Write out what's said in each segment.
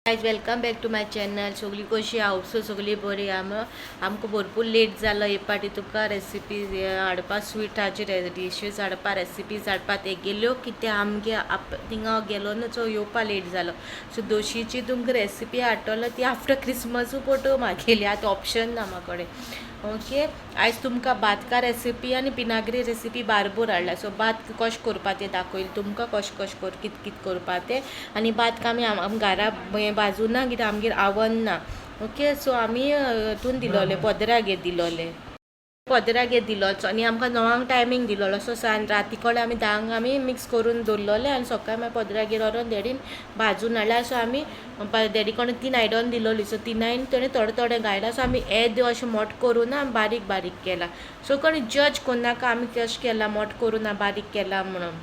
Guys welcome back to my channel. सगळी कशी आवडसो सगळी बरी आमकां भरपूर लेट जालो हे पाटी तुका रेसिपी हाडपा स्वीटाची डिशीज हाडपा रेसिपीज हाडपा ते गेल्यो कित्याक आमगे थिंगा गेलो न्हू सो येवपा लेट जालो. सो दोशीची तुमकां रेसिपी हाडटलो ती आफ्टर क्रिसमसू फोटो म्हागेली आतां ऑप्शन ना म्हाका कडेन. ओके आयज तुमकां बातका रेसिपी आनी पिनाग्री रेसिपी बारबूर हाडला. सो बात कशें करपा तें दाखयलें तुमकां कशें कित करपा तें. आनी बातक आमी घरा बाजूना कित्याक आमगेर आवन ना. ओके सो आमी हितून दिलोले पदरागेर दिलोले पदरागेर दिलो आनी आमकां 9 टायमींग दिलोलो. सो राती कडेन आमी 10 आमी मिक्स करून दवरलोले आनी सकाळीं मागीर पदरागेर व्हरोन डॅडीन भाजून हाडला. सो आमी डॅडी कडे 3 आयदन दिलोली. सो 3 ताणें थोडें घायला. सो आमी येद अशें मोठ करून बारीक बारीक केला. सो कोणी जज कोन्नाका आमी कशें केला मोठ करून बारीक केला म्हणून.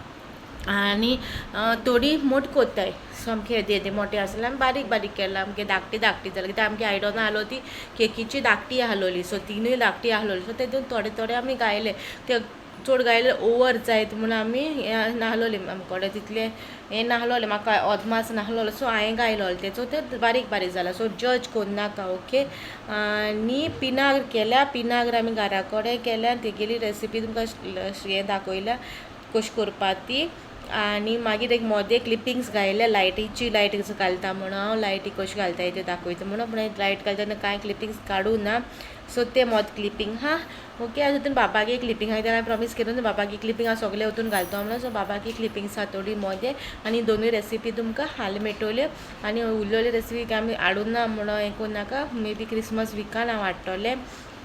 आनी थोडी मोठ कोत्ताय सामके येदे मोठे आसले आमी बारीक बारीक केला. आमगे धाकटी जाली कित्याक आमगे आयदनां आहलो ती केकीची धाकटी आहलोली. सो 3 धाकटी आहलोली. सो तेतून थोडे आमी घायले. ते चड घायले ओवर जायत म्हणून आमी हें नाहलोली आमकोडे तितलें हें नाहलोलें म्हाका अदमास नाहलोलो. सो हांवें घायलोलें ते. सो ते बारीक बारीक जाला. सो जज कोन्नाका. ओके आनी पिनाग्र केल्या. पिनाग्र आमी घरा कडेन केल्या. तेगेली रेसिपी तुमकां हें दाखयल्या कशी करपा ती. आनी मागीर एक मोदे क्लिपिंग्स घायले लायटीची लायट घालता म्हणून हांव लायटी कशी घालता ते दाखयता म्हणून पूण लायट घालता तेन्ना कांय क्लिपिंग्स काडूं ना. सो ते मोद क्लिपिंग ओके आतां हितून बाबागे क्लिपिंग आहा तेन्ना प्रॉमीस केलो बाबागे क्लिपिंग हांव सगळे हितून घालता म्हणून. सो बाबागे क्लिपिंग्स आहा थोडी मोदे आनी दोनूय रेसिपी तुमकां हाल मेटोल्यो. आनी उरलेल्यो रेसिपी आमी हाडूं ना म्हणून हें कोन्नाका नाका. मे बी क्रिसमस विकान हांव हाडटलें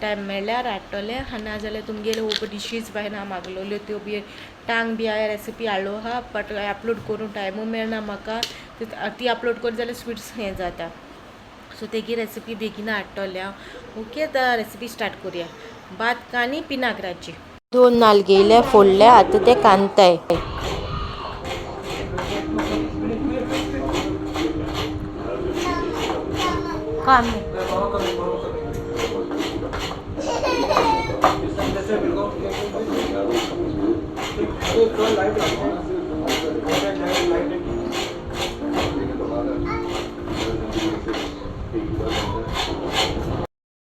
टायम मेळ्ळ्यार हाडटलें. नाजाल्यार तुमगेल्यो डिशीज बाय हांव मागलोल्यो त्यो बी टांग बी हांवें रेसिपी हाडलो आहा बट अपलोड करून टायमू मेळना म्हाका. ती अपलोड कर जाल्यार स्वीट्स हें जाता. सो तेगी रेसिपी बेगीन हाडटलें हांव. ओके आतां रेसिपी स्टार्ट करुया. बात आनी पिनाग्राची 2 नाल्ल घेयले फोडले. आतां ते कांदताय.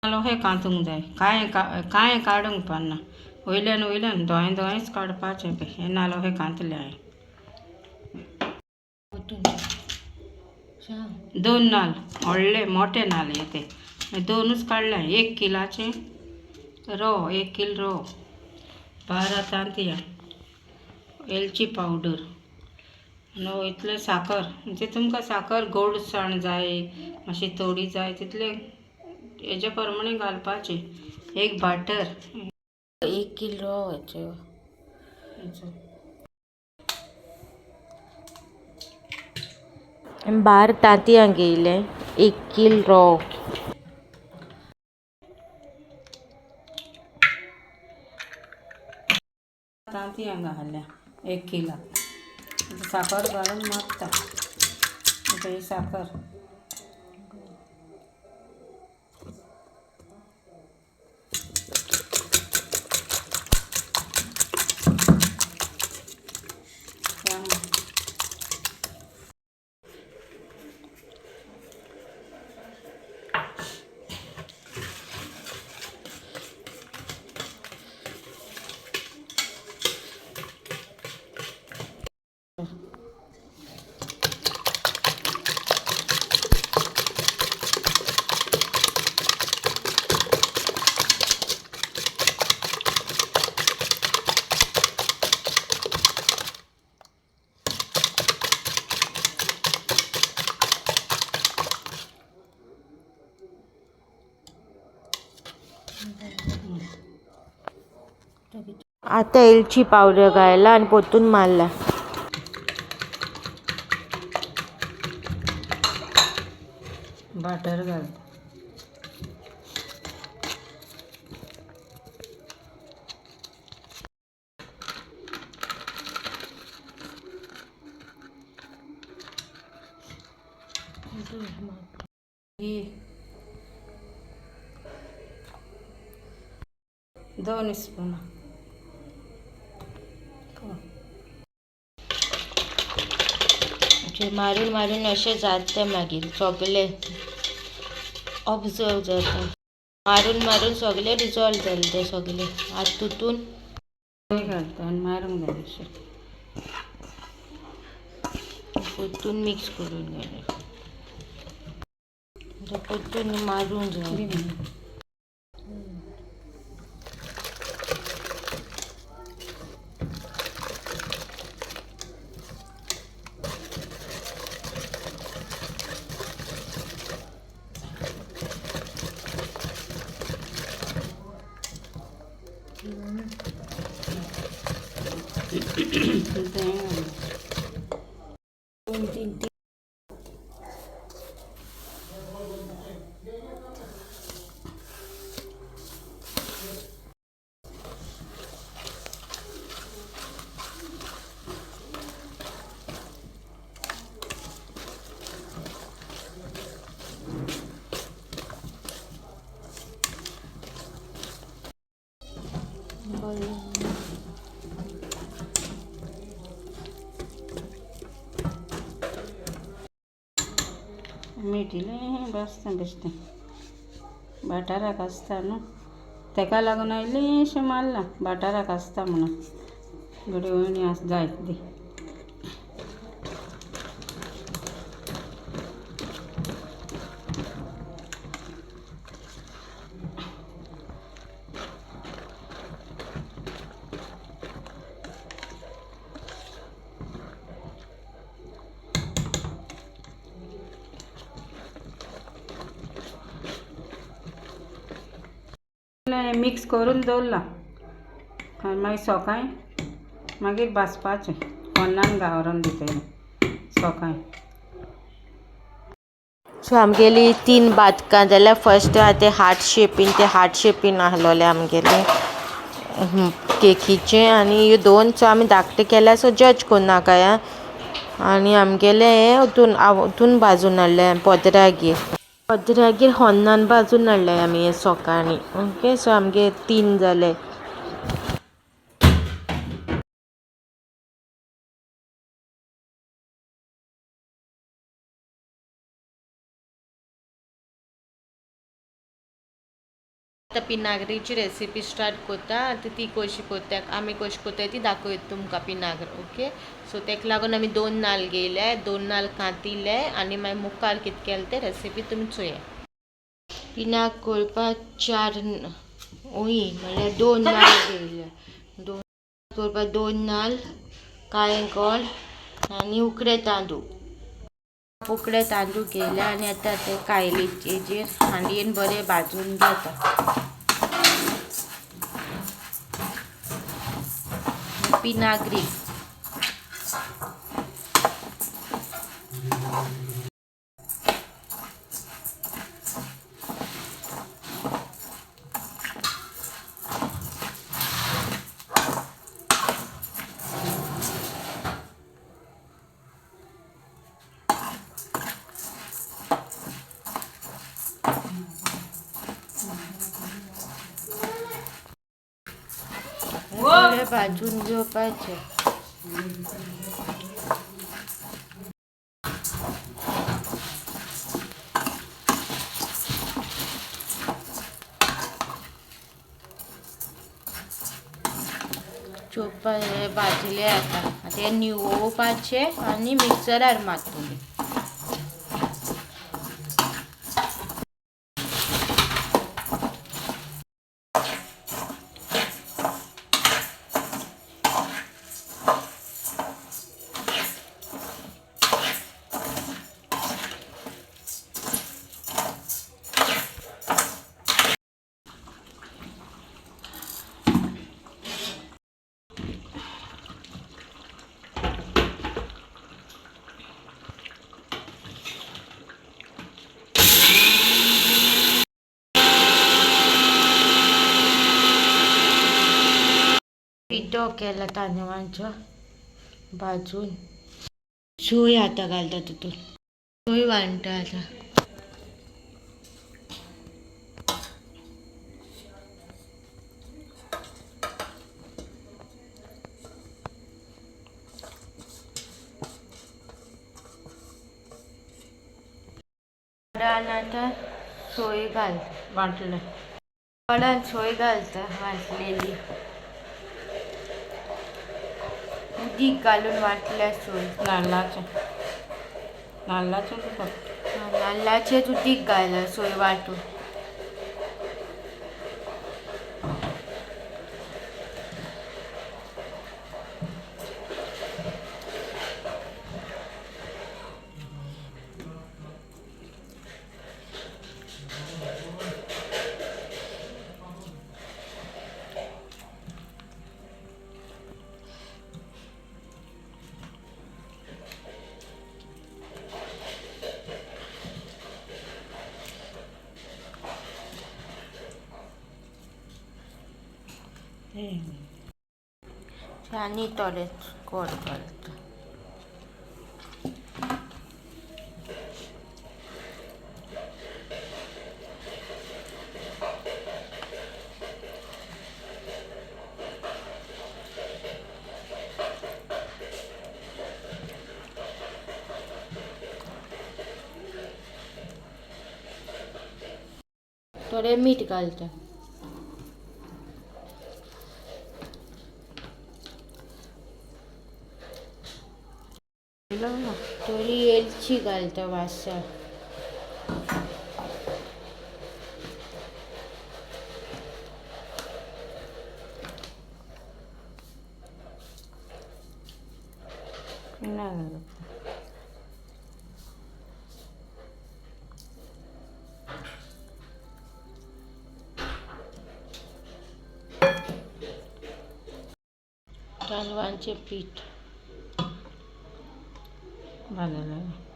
लोहे कांतूंक जाय. कांय काडूंक पडना. वयल्यान दोळ्यांच काडपाचें पळय. हे नालोहे कांतले हांवें. 2 नाल्ल व्हडले मोठे नाल्ल ते 2च काडले. 1 किलाचे 1 किल रवो 12 तांतयां वेलची पावडर इतले साकर म्हणजे तुमकां साकर गोडसाण जाय मातशी थोडी जाय तितले हेजे प्रमाणे घालपाचें. 1 बाटर 1 किल रवो हेचो बार तांतयां घेयले. 1 किल रवो तांतयां घाल्या 1 किलाक. साकर घालून मागता. ही साकर आतां वेलची पावडर घायला आनी परतून मारला. बाटर घाल. दोन स्पून मारून मारून अशें जाता मागीर सगळे ऑब्जर्व जाता मारून मारून सगळे रिजॉल्व जाले ते सगळे आतां तुतून घालता आनी मारूंक जाय अशें परतून मिक्स करून घाले परतून मारूंक जाय मीठ इल्लें भाजता बेश्टें बाटाराक आसता न्हू तेका लागून हांव इल्लेंशें मारलां बाटाराक आसता म्हणून घडये जाय दी मिक्स करून दवरलां आनी मागीर सकाळीं मागीर भाजपाचें पोन्नान गावरान दितलें सकाळीं सो आमगेली 3 बातकां जाल्यार फर्स्ट ते हार्ट शेपीन आहलोले आमगेले केकीचे आनी ह्यो 2 सो आमी धाकटे केल्या सो जज कोन्नाका आनी आमगेले हितून भाजून हाडले पदरागेर होन्नान भाजून हाडले आमी हे सकाळीं ओके सो आमगे 3 जाले आतां पिनाग्रेची रेसिपी स्टार्ट कोत्ता आतां ती कशी कोत्ता आमी कशी कोत्ताय ती दाखयता तुमकां पिनाग्र ओके सो तेका लागून आमी 2 नाल्ल घेयले 2 नाल्ल कांतिल्ले आनी मागीर मुखार कितें केलें तें रेसिपी तुमी चोया पिनाग्र करपाक 4 म्हणल्यार 2 नाल्ल घेयले 2 नाल्ल काळें गोड आनी उकडे तांदूळ घेयले आनी आतां ते कायलीचेर हांडयेन बरें भाजून घेता पिनाग्री भाजून घेवपाचें हे भाजले आतां हे निवोवपाचे आनी मिक्सरार मारतले पिठो केला तांदळांचो भाजून सोय आतां घालता तितून सोय वांटा आतां कोडान आतां सोय घाल वाटले कोडान सोय घालता वाटलेली उदीक घालून वाटल्या सोय नाल्लाचे तुका नाल्लाचेच उदीक घाला सोय वाटून आनी थोडे गोड घालता थोडे मीठ घालता थोडी वेलची घालता वासा पिनाग्र तांदळाचे पीठ घालेलें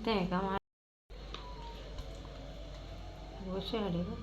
तें का गोशे हाडे गो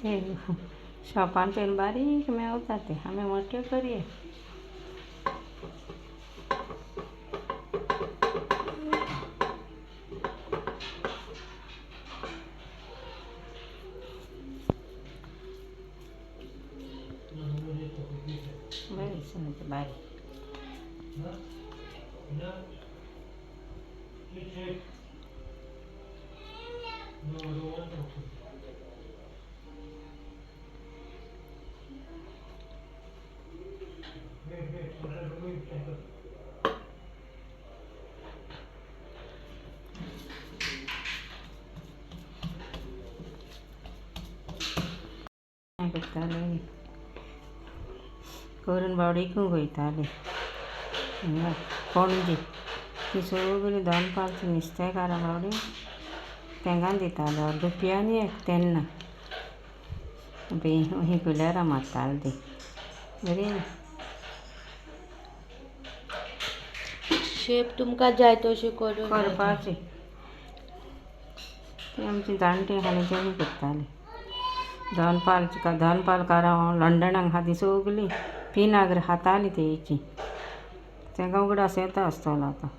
ते शॉपान पेन बारीक मेवता ते आमी मोठ्यो करये बरें दिसना बारीक करताले करून बावडीकूंक वयताले पणजे ती सगळीं दोनपारची नुस्तेकारां बावडी तेंकां दिताले रुपयांनी एक तेन्ना ही कुलेरां मारताले ती बरी शेप तुमकां जाय तशी करून करपाची ती आमची जाणटी आनी तेणी करताली दोनपालकारां लंडनाक आहा ती सगळीं पिनाग्र खातालीं तेची तेंकां उगडास येता आसतलो आतां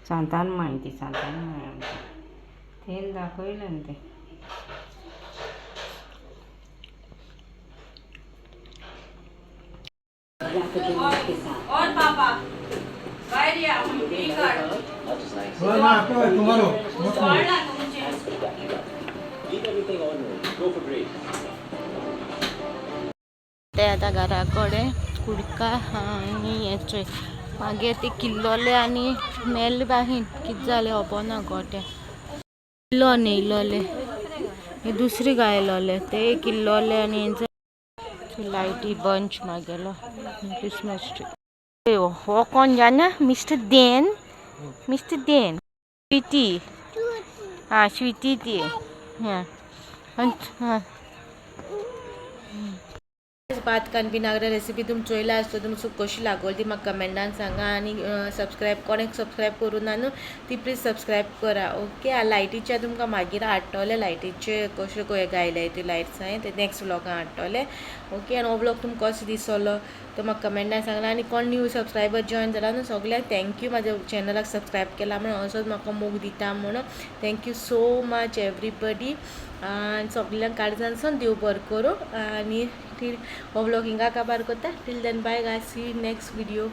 सांतान मांय ती सांतान मांय आमची तें दाखयलें न्ही तें और पापा बाहेर या टी कार्ड ते आता घराकडे कुडका आणि याचे मागे ते किल्लोले आणि मेल बाहीन किती झाले हबो ना गोटे किल्लो नेलोले हे दुसरी गायलोले ते किल्लोले आणि लाईटी बंच मागेलो क्रिसमस ट्री हो कोण जाना मिस्टर देन स्वीटी हां स्वीटी ती हां हां भात कान पिनाग्र रेसिपी तुम चोयला असतो तुम कशी लागवल ती म्हाका कमेंटान सांगा आणि सबस्क्राईब कोणेक सबस्क्राईब करून ना ती प्लीज सबस्क्राईब करा ओके लायटीचे तुमकां मागीर हाडटले लायटीचे कशे कशे गायले ती लायट्स हांवें ते नेक्स्ट व्लॉगान हाडटले ओके आनी हो व्लॉग तुमकां कसो दिसलो तो म्हाका कमेंटान सांगला आनी कोण न्यू सबस्क्रायबर जॉईन जाला न्हू सगळ्यांक थँक्यू म्हाज्या चॅनलाक सबस्क्राईब केला म्हणून असोच म्हाका मोग दिता म्हणून थँक्यू सो मच एवरीबडी आनी सगळ्यांक काळजानसून देव बरें करूं आनी हो व्लॉग हिंगा काबार करता till then bye guys see you next video